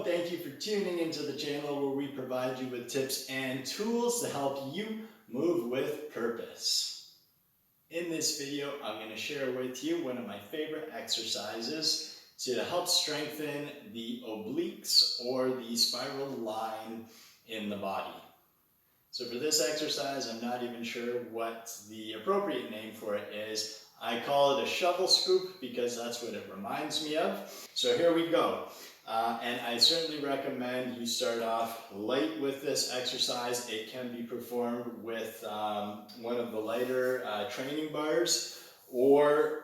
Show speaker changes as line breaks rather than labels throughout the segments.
thank you for tuning into the channel where we provide you with tips and tools to help you move with purpose. In this video, I'm going to share with you one of my favorite exercises to help strengthen the obliques or the spiral line in the body. So for this exercise, I'm not even sure what the appropriate name for it is. I call it a shovel scoop because that's what it reminds me of. So here we go. And I certainly recommend you start off light with this exercise. It can be performed with one of the lighter training bars or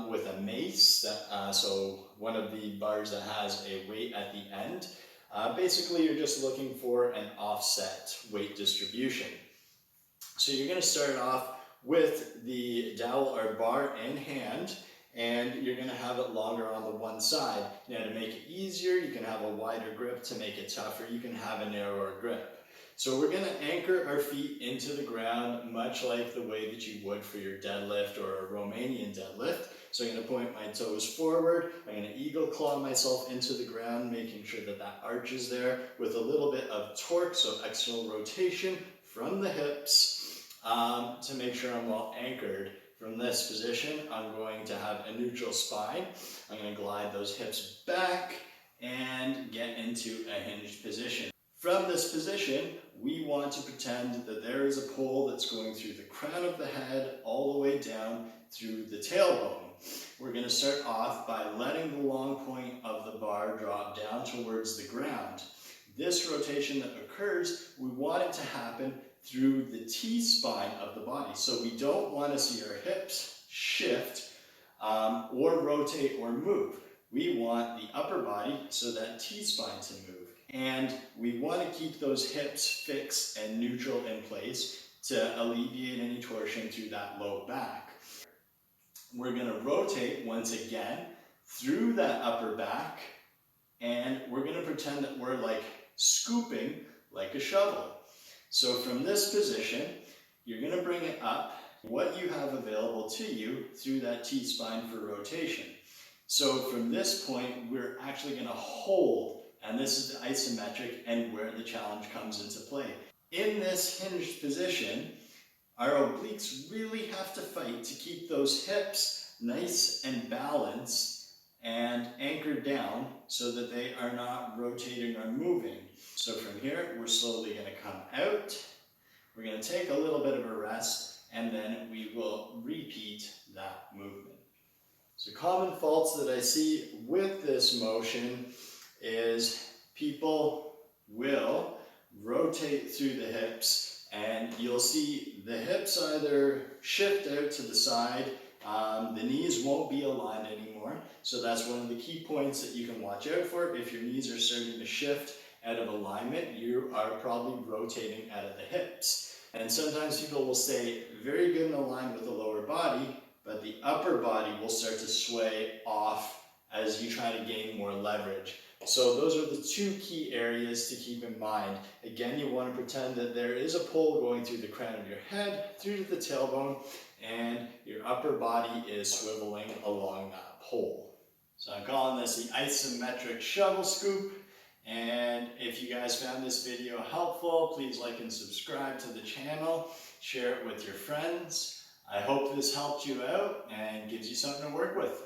with a mace, so one of the bars that has a weight at the end. Basically, you're just looking for an offset weight distribution. So you're going to start off with the dowel or bar in hand, and you're going to have it longer on the one side. Now, to make it easier, you can have a wider grip. To make it tougher, you can have a narrower grip. So we're going to anchor our feet into the ground, much like the way that you would for your deadlift or a Romanian deadlift. So I'm going to point my toes forward. I'm going to eagle claw myself into the ground, making sure that that arch is there with a little bit of torque, so external rotation from the hips to make sure I'm well anchored. From this position, I'm going to have a neutral spine. I'm going to glide those hips back and get into a hinged position. From this position, we want to pretend that there is a pole that's going through the crown of the head all the way down through the tailbone. We're going to start off by letting the long point of the bar drop down towards the ground. This rotation that occurs, we want it to happen through the T-spine of the body. So we don't want to see our hips shift or rotate or move. We want the upper body, so that T-spine, to move. And we want to keep those hips fixed and neutral in place to alleviate any torsion through that low back. We're going to rotate once again through that upper back, and we're going to pretend that we're like scooping like a shovel. So from this position, you're going to bring it up what you have available to you through that T-spine for rotation. So from this point, we're actually going to hold, and this is the isometric and where the challenge comes into play. In this hinged position, our obliques really have to fight to keep those hips nice and balanced and anchored down so that they are not rotating or moving. So from here, we're slowly going to come out. We're going to take a little bit of a rest, and then we will repeat that movement. So common faults that I see with this motion is people will rotate through the hips, and you'll see the hips either shift out to the side, the knees won't be aligned anymore. So that's one of the key points that you can watch out for. If your knees are starting to shift out of alignment, you are probably rotating out of the hips. And sometimes people will stay very good in line with the lower body, but the upper body will start to sway off as you try to gain more leverage. So those are the two key areas to keep in mind. Again, you want to pretend that there is a pole going through the crown of your head, through to the tailbone, and your upper body is swiveling along that pole. So I'm calling this the isometric shovel scoop. And if you guys found this video helpful, please like and subscribe to the channel. Share it with your friends. I hope this helped you out and gives you something to work with.